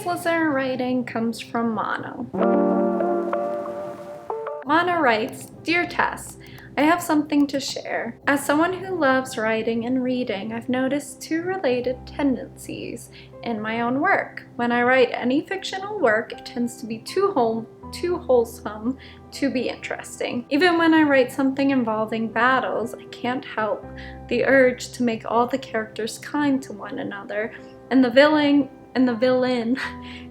Today's listener writing comes from Mono. Mono writes, Dear Tess, I have something to share. As someone who loves writing and reading, I've noticed two related tendencies in my own work. When I write any fictional work, it tends to be too wholesome to be interesting. Even when I write something involving battles, I can't help the urge to make all the characters kind to one another, and the villain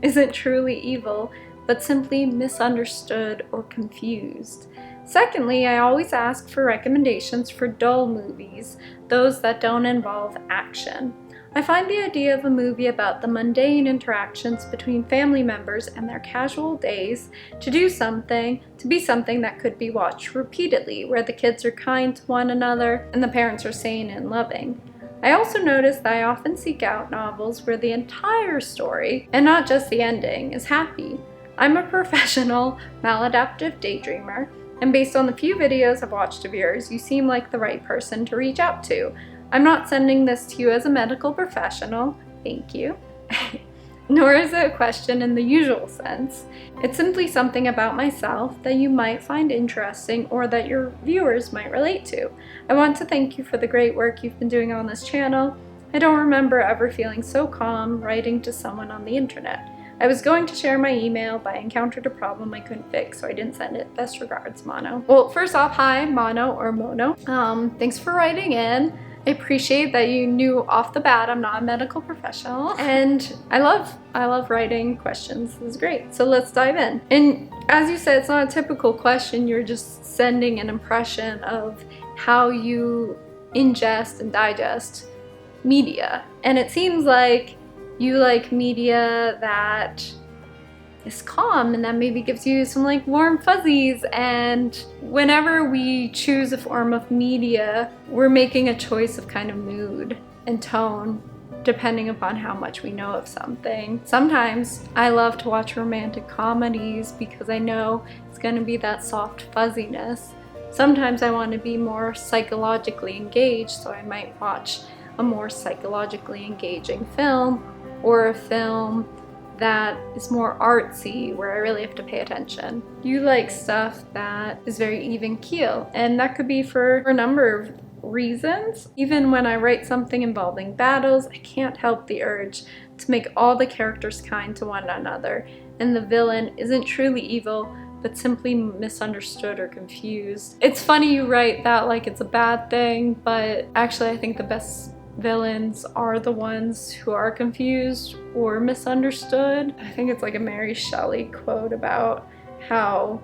isn't truly evil, but simply misunderstood or confused. Secondly, I always ask for recommendations for dull movies, those that don't involve action. I find the idea of a movie about the mundane interactions between family members and their casual days to be something that could be watched repeatedly, where the kids are kind to one another and the parents are sane and loving. I also notice that I often seek out novels where the entire story, and not just the ending, is happy. I'm a professional, maladaptive daydreamer, and based on the few videos I've watched of yours, you seem like the right person to reach out to. I'm not sending this to you as a medical professional, thank you, nor is it a question in the usual sense. It's simply something about myself that you might find interesting or that your viewers might relate to. I want to thank you for the great work you've been doing on this channel. I don't remember ever feeling so calm writing to someone on the internet. I was going to share my email, but I encountered a problem I couldn't fix, so I didn't send it. Best regards, Mono. Well, first off, hi, Mono or Mono. Thanks for writing in. I appreciate that you knew off the bat I'm not a medical professional, and I love writing questions. This is great. So let's dive in. And as you said, it's not a typical question. You're just sending an impression of how you ingest and digest media. And it seems like you like media that is calm and that maybe gives you some like warm fuzzies, and whenever we choose a form of media, we're making a choice of kind of mood and tone depending upon how much we know of something. Sometimes I love to watch romantic comedies because I know it's going to be that soft fuzziness. Sometimes I want to be more psychologically engaged, so I might watch a more psychologically engaging film, or a film that is more artsy where I really have to pay attention. You like stuff that is very even keel, and that could be for a number of reasons. Even when I write something involving battles, I can't help the urge to make all the characters kind to one another, and the villain isn't truly evil, but simply misunderstood or confused. It's funny you write that like it's a bad thing, but actually I think the best villains are the ones who are confused or misunderstood. I think it's like a Mary Shelley quote about how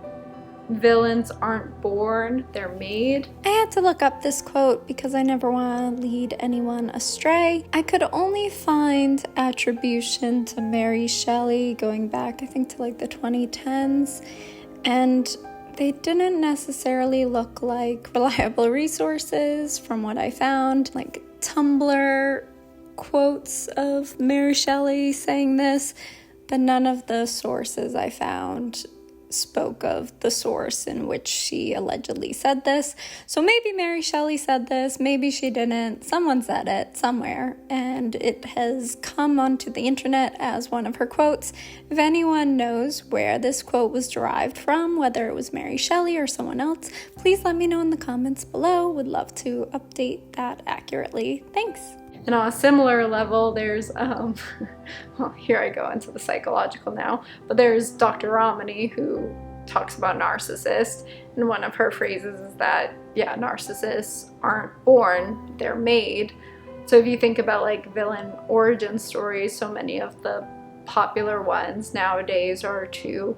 villains aren't born, they're made. I had to look up this quote because I never want to lead anyone astray. I could only find attribution to Mary Shelley going back, I think, to like the 2010s, and they didn't necessarily look like reliable resources from what I found. Like Tumblr quotes of Mary Shelley saying this, but none of the sources I found spoke of the source in which she allegedly said this. So maybe Mary Shelley said this, maybe she didn't. Someone said it somewhere, and it has come onto the internet as one of her quotes. If anyone knows where this quote was derived from, whether it was Mary Shelley or someone else, please let me know in the comments below. Would love to update that accurately. Thanks. And on a similar level, there's, well, here I go into the psychological now, but there's Dr. Romney, who talks about narcissists, and one of her phrases is that, yeah, narcissists aren't born, they're made. So if you think about like villain origin stories, so many of the popular ones nowadays are to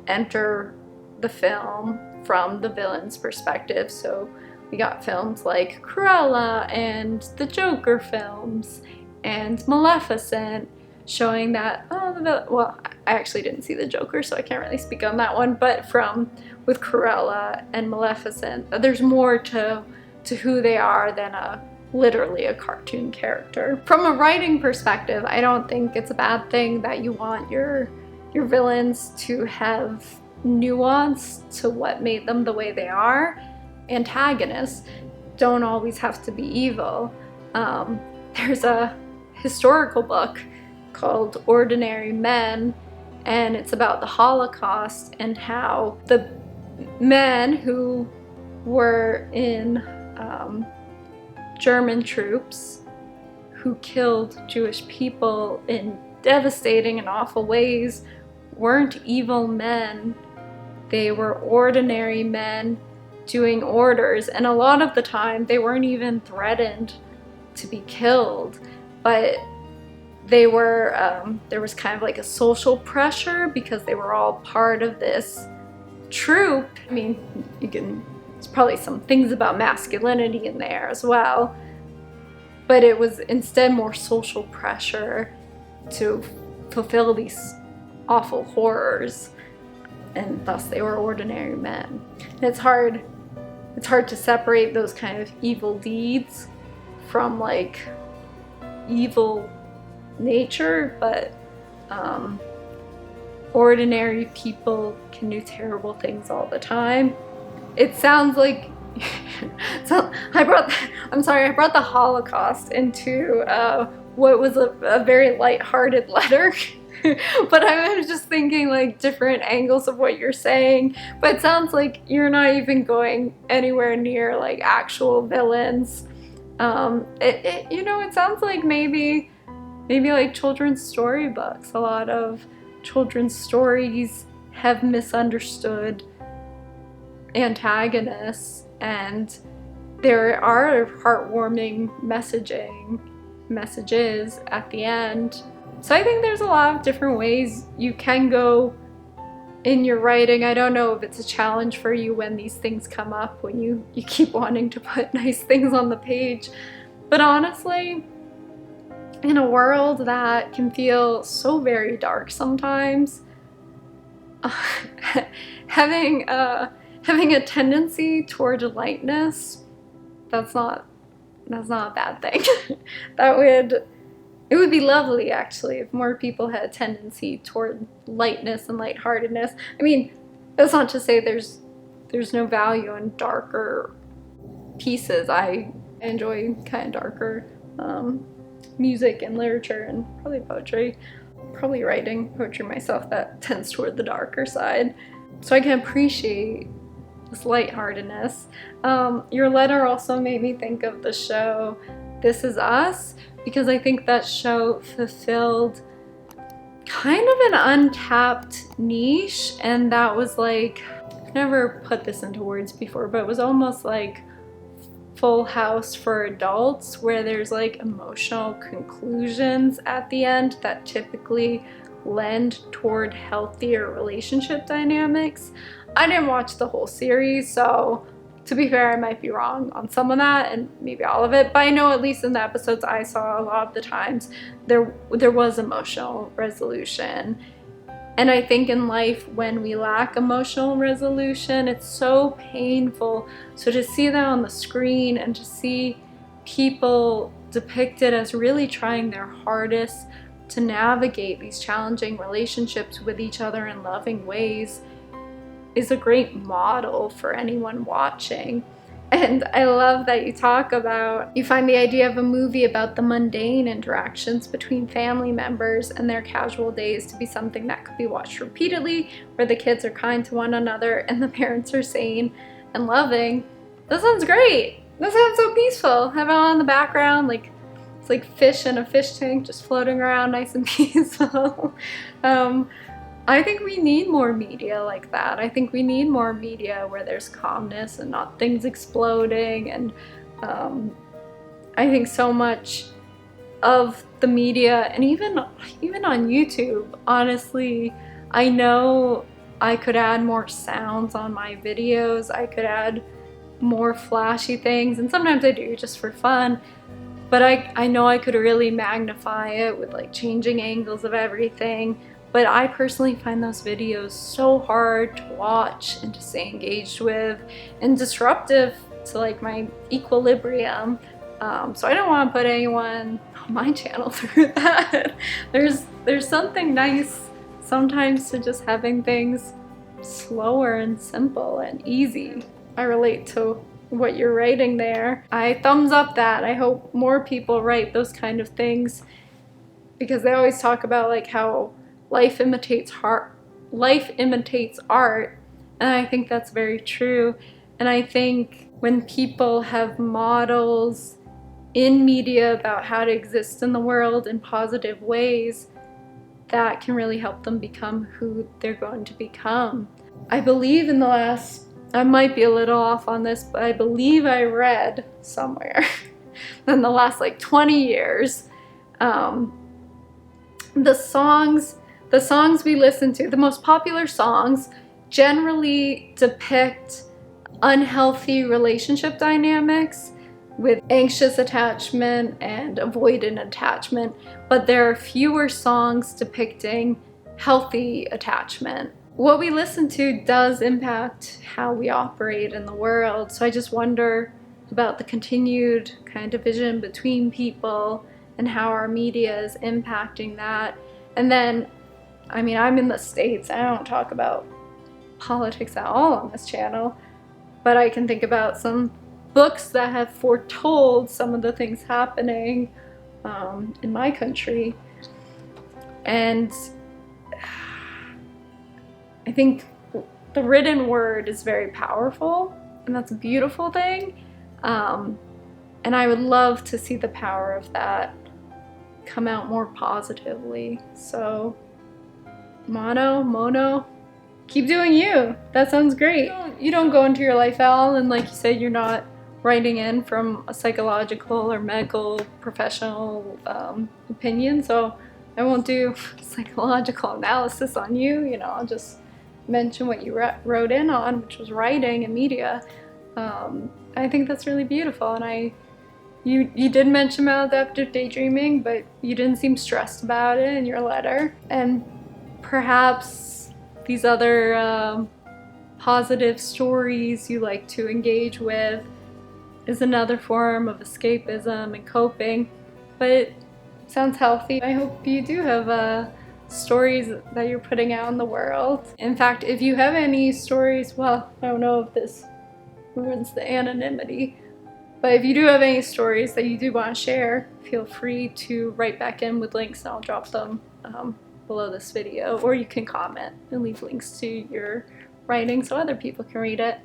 enter the film from the villain's perspective. So we got films like Cruella and the Joker films and Maleficent, showing that, well, I actually didn't see the Joker, so I can't really speak on that one, but with Cruella and Maleficent, there's more to who they are than literally a cartoon character. From a writing perspective, I don't think it's a bad thing that you want your villains to have nuance to what made them the way they are. Antagonists don't always have to be evil. There's a historical book called Ordinary Men, and it's about the Holocaust and how the men who were in German troops who killed Jewish people in devastating and awful ways weren't evil men. They were ordinary men doing orders, and a lot of the time they weren't even threatened to be killed, but they were there was kind of like a social pressure because they were all part of this troop. I mean, there's probably some things about masculinity in there as well, but it was instead more social pressure to fulfill these awful horrors, and thus they were ordinary men. And it's hard to separate those kind of evil deeds from like evil nature, but ordinary people can do terrible things all the time. It sounds like I brought the Holocaust into what was a very lighthearted letter. But I was just thinking like different angles of what you're saying. But it sounds like you're not even going anywhere near like actual villains. It sounds like maybe like children's storybooks. A lot of children's stories have misunderstood antagonists, and there are heartwarming messages at the end. So I think there's a lot of different ways you can go in your writing. I don't know if it's a challenge for you when these things come up, when you keep wanting to put nice things on the page. But honestly, in a world that can feel so very dark sometimes, having a tendency toward lightness, that's not a bad thing. It would be lovely, actually, if more people had a tendency toward lightness and lightheartedness. I mean, that's not to say there's no value in darker pieces. I enjoy kind of darker music and literature and probably poetry. Probably writing poetry myself, that tends toward the darker side. So I can appreciate this lightheartedness. Your letter also made me think of the show This Is Us, because I think that show fulfilled kind of an untapped niche, and that was like, I've never put this into words before, but it was almost like Full House for adults, where there's like emotional conclusions at the end that typically lend toward healthier relationship dynamics. I didn't watch the whole series, so to be fair, I might be wrong on some of that and maybe all of it, but I know at least in the episodes I saw, a lot of the times there was emotional resolution. And I think in life, when we lack emotional resolution, it's so painful. So to see that on the screen and to see people depicted as really trying their hardest to navigate these challenging relationships with each other in loving ways is a great model for anyone watching. And I love that you find the idea of a movie about the mundane interactions between family members and their casual days to be something that could be watched repeatedly, where the kids are kind to one another and the parents are sane and loving. That sounds great. That sounds so peaceful. Have it on in the background, like it's like fish in a fish tank just floating around nice and peaceful. I think we need more media like that. I think we need more media where there's calmness and not things exploding. And I think so much of the media, and even on YouTube, honestly, I know I could add more sounds on my videos. I could add more flashy things, and sometimes I do just for fun. But I know I could really magnify it with like changing angles of everything. But I personally find those videos so hard to watch and to stay engaged with, and disruptive to like my equilibrium. So I don't want to put anyone on my channel through that. There's something nice sometimes to just having things slower and simple and easy. I relate to what you're writing there. I thumbs up that. I hope more people write those kind of things because they always talk about like how life imitates art, and I think that's very true. And I think when people have models in media about how to exist in the world in positive ways, that can really help them become who they're going to become. I believe I might be a little off on this, but I believe I read somewhere in the last like 20 years, the songs we listen to, the most popular songs, generally depict unhealthy relationship dynamics with anxious attachment and avoidant attachment, but there are fewer songs depicting healthy attachment. What we listen to does impact how we operate in the world, so I just wonder about the continued kind of division between people and how our media is impacting that. And then, I mean, I'm in the States, I don't talk about politics at all on this channel, but I can think about some books that have foretold some of the things happening in my country. And I think the written word is very powerful, and that's a beautiful thing. And I would love to see the power of that come out more positively. So, Mono, keep doing you. That sounds great. You don't go into your life, Al, and like you said, you're not writing in from a psychological or medical professional opinion, so I won't do psychological analysis on you. You know, I'll just mention what you wrote in on, which was writing and media. I think that's really beautiful, and you did mention maladaptive daydreaming, but you didn't seem stressed about it in your letter. And perhaps these other positive stories you like to engage with is another form of escapism and coping, but it sounds healthy. I hope you do have stories that you're putting out in the world. In fact, if you have any stories, well, I don't know if this ruins the anonymity, but if you do have any stories that you do want to share, feel free to write back in with links, and I'll drop them below this video, or you can comment and leave links to your writing so other people can read it.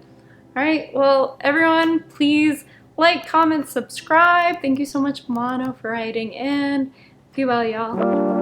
Alright, well everyone, please like, comment, subscribe. Thank you so much, Mono, for writing in. Be well, y'all.